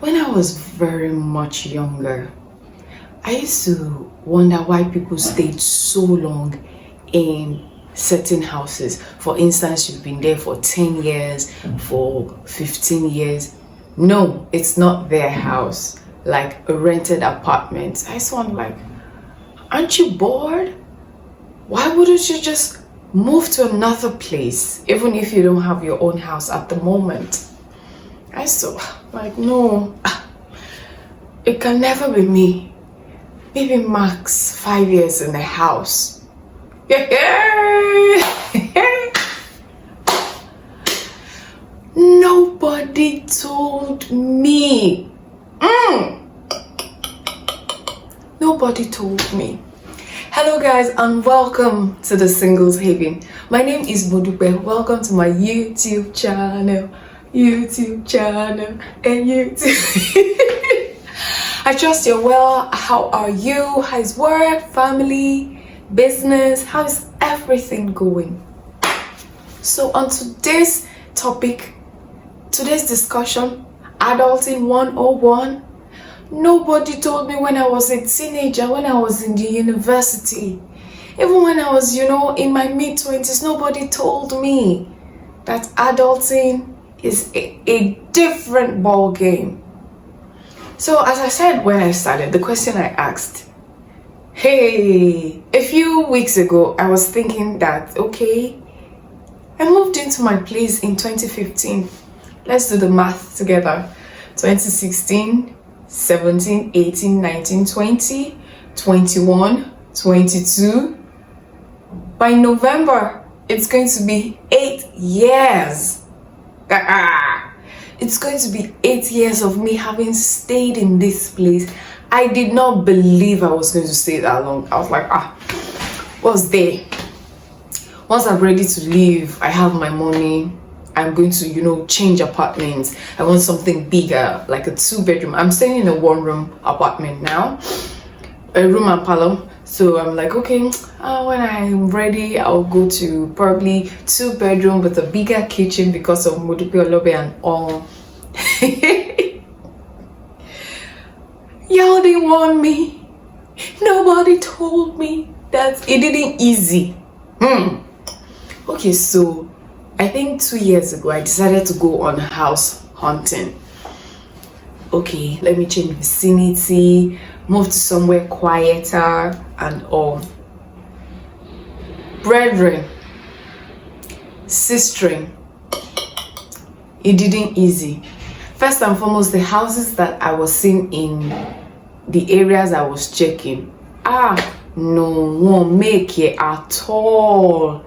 When I was very much younger, I used to wonder why people stayed so long in certain houses. For instance, you've been there for 10 years, for 15 years. No, it's not their house, like a rented apartment. I just wonder, like, aren't you bored? Why wouldn't you just move to another place, even if you don't have your own house at the moment? I saw, like, no, it can never be me. Maybe max 5 years in a house. Nobody told me. Nobody told me. Hello guys, and welcome to the Singles Haven. My name is Modupe. Welcome to my YouTube channel and YouTube. I trust you're well. How are you? How's work, family, business? How's everything going? So on today's topic, today's discussion, Adulting 101. Nobody told me when I was a teenager, when I was in the university, even when I was, in my mid-20s, nobody told me that adulting is a different ball game. So as I said when I started, the question I asked, hey, a few weeks ago, I was thinking that, okay, I moved into my place in 2015. Let's do the math together. 2016, 17, 18, 19, 20, 21, 22. By November, it's going to be 8 years. It's going to be 8 years of me having stayed in this place. I did not believe I was going to stay that long. I was like, what's there? Once I'm ready to leave, I have my money, I'm going to, change apartments. I want something bigger, like a 2-bedroom. I'm staying in a 1-room apartment now, a room and parlor. So I'm like, okay, when I'm ready, I'll go to probably 2-bedroom with a bigger kitchen because of Modupe Olobe and all. Y'all didn't want me. Nobody told me that it didn't easy. Okay, so I think 2 years ago, I decided to go on house hunting. Okay, let me change vicinity, move to somewhere quieter and all. Brethren, sistering, it didn't easy. First and foremost, the houses that I was seeing in the areas I was checking, no one make it at all.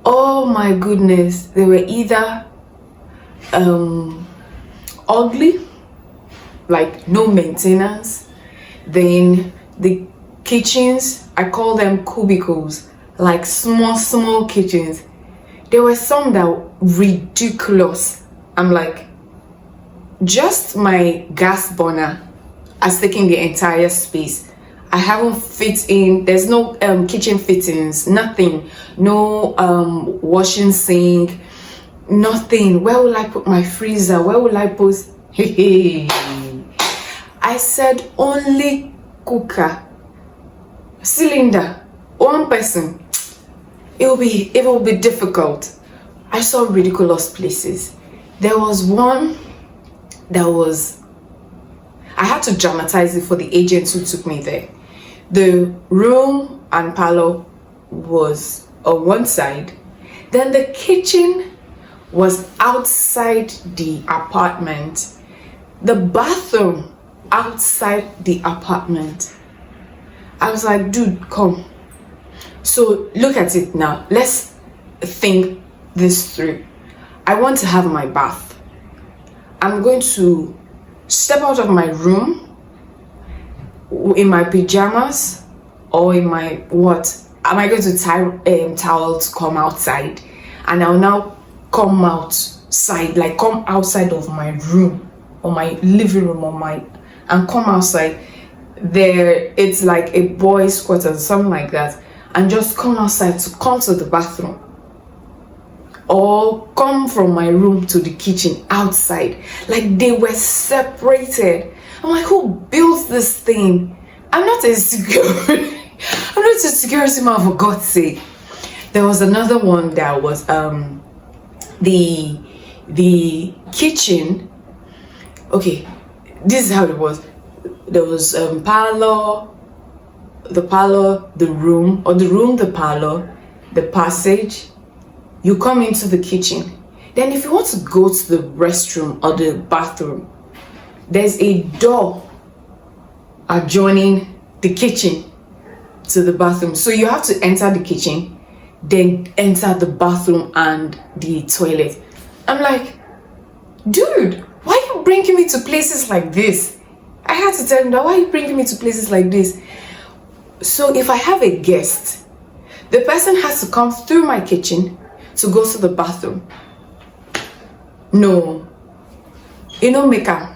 Oh my goodness, they were either ugly, like no maintenance. Then the kitchens, I call them cubicles, like small kitchens. There were some that were ridiculous. I'm like, just my gas burner has taken the entire space. I haven't fit in, there's no kitchen fittings, nothing, no washing sink, nothing. Where will I put my freezer? Where will I put? I said only cooker, cylinder, one person. It will be difficult. I saw ridiculous places. There was one that was, I had to dramatize it for the agents who took me there. The room and parlor was on one side, then the kitchen was outside the apartment, the bathroom outside the apartment. I was like, dude, come. So look at it now. Let's think this through. I want to have my bath. I'm going to step out of my room in my pajamas or in my what? Am I going to tie towel to come outside? And I'll now come outside, like come outside of my room or my living room and come outside. There, it's like a boys' quarters, something like that, and just come outside to come to the bathroom. or come from my room to the kitchen outside. Like they were separated. I'm like, who built this thing? I'm not a security. I'm not a security man, for God's sake. There was another one that was the kitchen. Okay, this is how it was. There was the parlor, the room, the parlor, the passage. You come into the kitchen. Then if you want to go to the restroom or the bathroom, there's a door adjoining the kitchen to the bathroom. So you have to enter the kitchen, then enter the bathroom and the toilet. I'm like, dude, why are you bringing me to places like this? I had to tell him that, why are you bringing me to places like this? So if I have a guest, the person has to come through my kitchen to go to the bathroom. No, maker.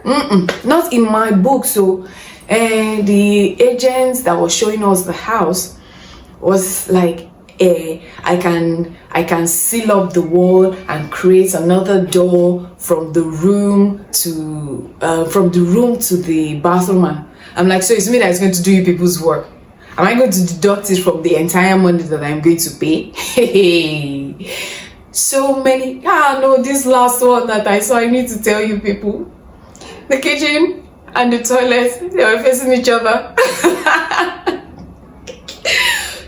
Not in my book. So and the agents that was showing us the house was like, I can seal up the wall and create another door from the room to the bathroom. And I'm like, so it's me that's going to do you people's work? Am I going to deduct it from the entire money that I'm going to pay? So many. No, this last one that I saw, I need to tell you people. The kitchen and the toilet, they were facing each other.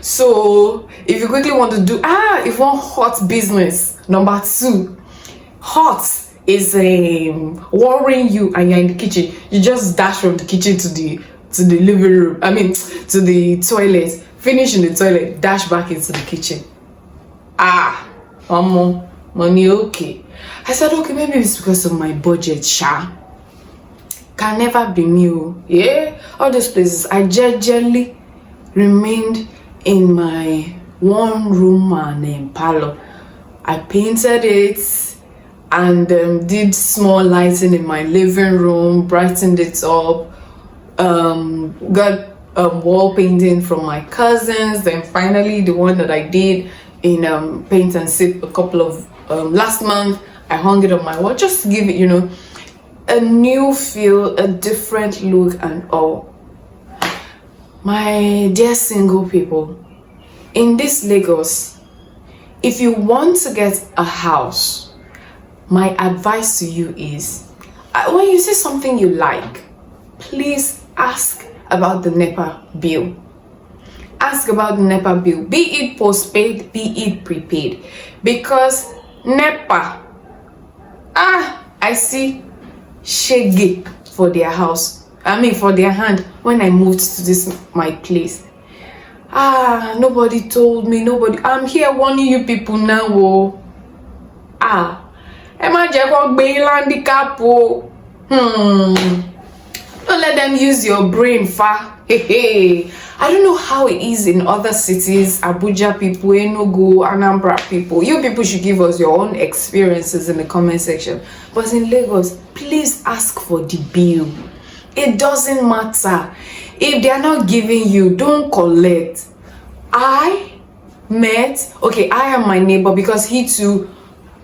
So if you quickly want to do, if you want hot business, number 2, hot is worrying you and you're in the kitchen. You just dash from the kitchen to the living room, to the toilet, finish in the toilet, dash back into the kitchen. Money, okay. I said, okay, maybe it's because of my budget, Can never be me. Yeah, all those places. I generally remained in my one room and parlor. I painted it and did small lighting in my living room, brightened it up, got wall painting from my cousins. Then finally the one that I did in paint and sip a couple of last month, I hung it on my wall just to give it, a new feel, a different look and all. My dear single people, in this Lagos, if you want to get a house, my advice to you is, when you see something you like, please ask about the Nepa bill. Ask about the Nepa bill, be it postpaid, be it prepaid, because Nepa, I see shege for their house, for their hand when I moved to this my place. Nobody told me, I'm here warning you people now. Don't let them use your brain, I don't know how it is in other cities, Abuja people, Enugu, Anambra people. You people should give us your own experiences in the comment section. But in Lagos, please ask for the bill. It doesn't matter. If they are not giving you, don't collect. I am my neighbor, because he too,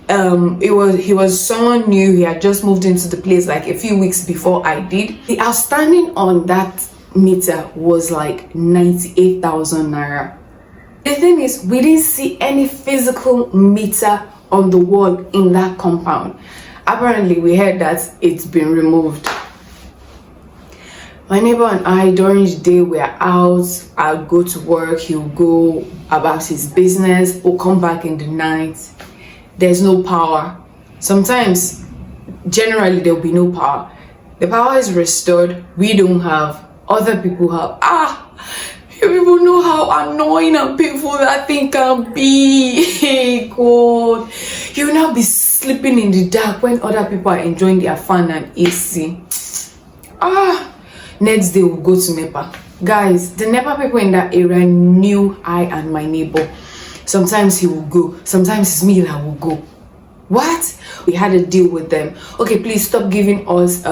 he was someone new. He had just moved into the place like a few weeks before I did. The outstanding on that meter was like 98,000 naira. The thing is, we didn't see any physical meter on the wall in that compound. Apparently, we heard that it's been removed. My neighbor and I, during the day, we're out. I'll go to work, he'll go about his business, we'll come back in the night. There's no power. Sometimes, generally, there'll be no power. The power is restored, we don't have, other people have. You people know how annoying and painful that thing can be. Hey God, you'll now be sleeping in the dark when other people are enjoying their fan and AC. Next day we'll go to Nepa. Guys, the Nepa people in that area knew I and my neighbor. Sometimes he will go, sometimes it's me that will go. What? we had a deal with them. Okay, please stop giving us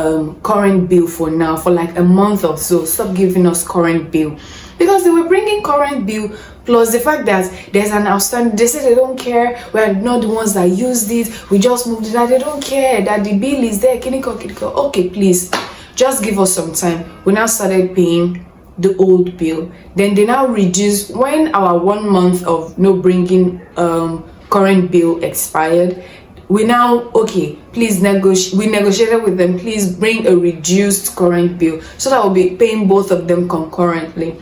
current bill for now, for like a month or so. Stop giving us current bill, because they were bringing current bill plus the fact that there's an outstanding. They say they don't care, we're not the ones that used it, we just moved it, that they don't care that the bill is there. Okay, please just give us some time. We now started paying the old bill. Then they now reduce when our 1 month of no bringing current bill expired. We now, okay, please negotiate. We negotiated with them, please bring a reduced current bill so that we'll be paying both of them concurrently.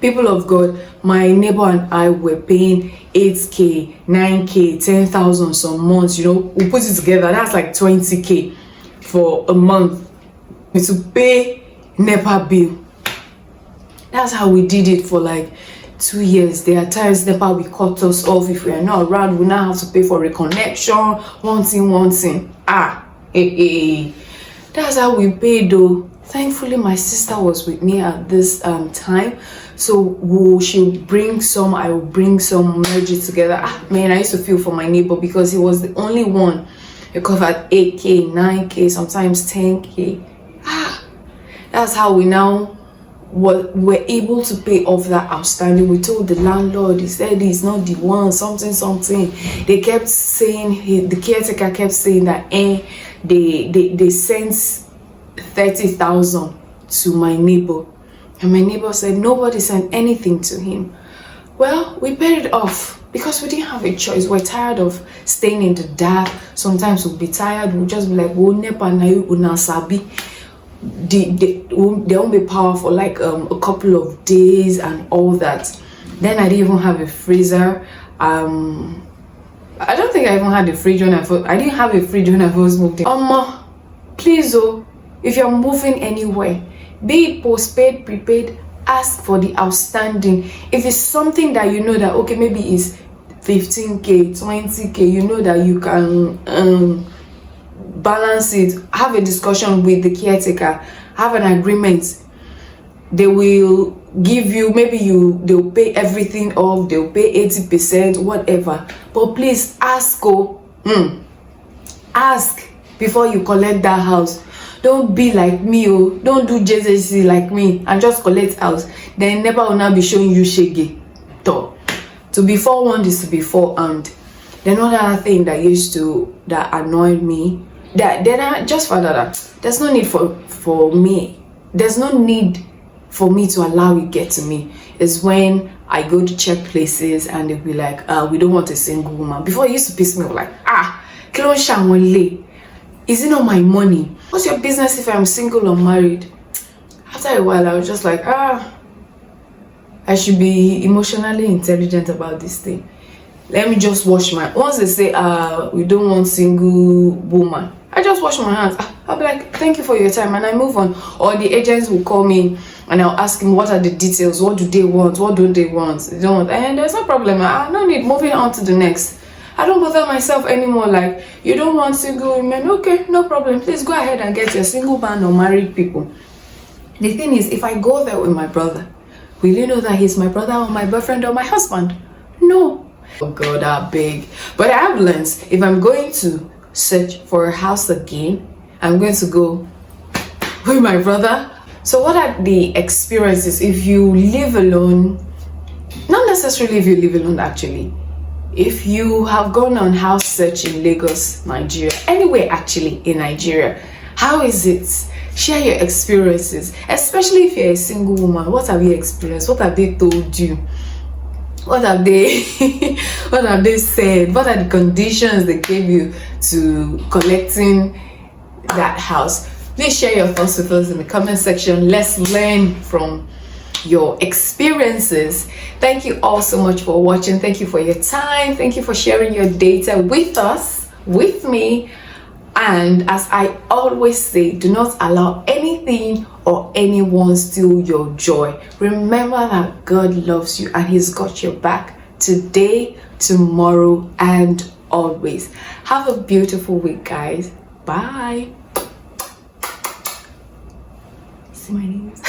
People of God, my neighbor and I were paying 8k, 9k, 10,000 some months. You know, we put it together, that's like 20k for a month to pay Nepa bill. That's how we did it for like 2 years. There are times Nepa will cut us off. If we are not around, we now have to pay for reconnection, one thing. That's how we paid though. Thankfully, my sister was with me at this time, so she'll bring some, I will bring some, merge it together. Man, I used to feel for my neighbor because he was the only one. He covered 8k, 9k, sometimes 10k. That's how we now were able to pay off that outstanding. We told the landlord, he said he's not the one, something. They kept saying, the caretaker kept saying that they sent 30,000 to my neighbor, and my neighbor said nobody sent anything to him. Well, we paid it off because we didn't have a choice. We're tired of staying in the dark. Sometimes we'll be tired, we'll just be like, oh, Nepa na you unasabi. They won't be power for like a couple of days and all that. Then I didn't even have a freezer. I don't think I even had a fridge when I didn't have a fridge when I first moved in. Please if you're moving anywhere, be it postpaid, prepaid, ask for the outstanding. If it's something that you know that okay, maybe it's 15k, 20k, you know that you can balance it, have a discussion with the caretaker, have an agreement. They will give you, maybe they'll pay everything off, they'll pay 80%, whatever. But please ask ask before you collect that house. Don't be like me, don't do JZC like me and just collect house. Then Nepa will now be showing you shege. To be forewarned is to be forearmed. Then another thing that annoyed me, that then I just found out that there's no need for me. There's no need for me to allow it get to me. Is when I go to check places and they'll be like, we don't want a single woman. Before, it used to piss me off, like, is it not my money? What's your business if I'm single or married? After a while, I was just like, I should be emotionally intelligent about this thing. Let me just wash my, once they say, we don't want single woman, I just wash my hands. I'll be like, thank you for your time, and I move on. Or the agents will call me and I'll ask him, what are the details? What do they want? What don't they want? They don't want, and there's no problem. No need, moving on to the next. I don't bother myself anymore. Like, you don't want single women? Okay, no problem. Please go ahead and get your single man or married people. The thing is, if I go there with my brother, will you know that he's my brother or my boyfriend or my husband? No. Oh God, I'm big. But I have learned, if I'm going to search for a house again, I'm going to go with my brother. So what are the experiences if you live alone? Not necessarily if you live alone, actually. If you have gone on house search in Lagos, Nigeria, anywhere actually in Nigeria, how is it? Share your experiences, especially if you're a single woman. What have you experienced? What have they told you? What have they what have they said? What are the conditions they gave you to collecting that house? Please share your thoughts with us in the comment section. Let's learn from your experiences. Thank you all so much for watching. Thank you for your time. Thank you for sharing your data with us, with me. And as I always say, do not allow anything or anyone steal your joy. Remember that God loves you and He's got your back today, tomorrow, and always. Have a beautiful week, guys. Bye. See my names.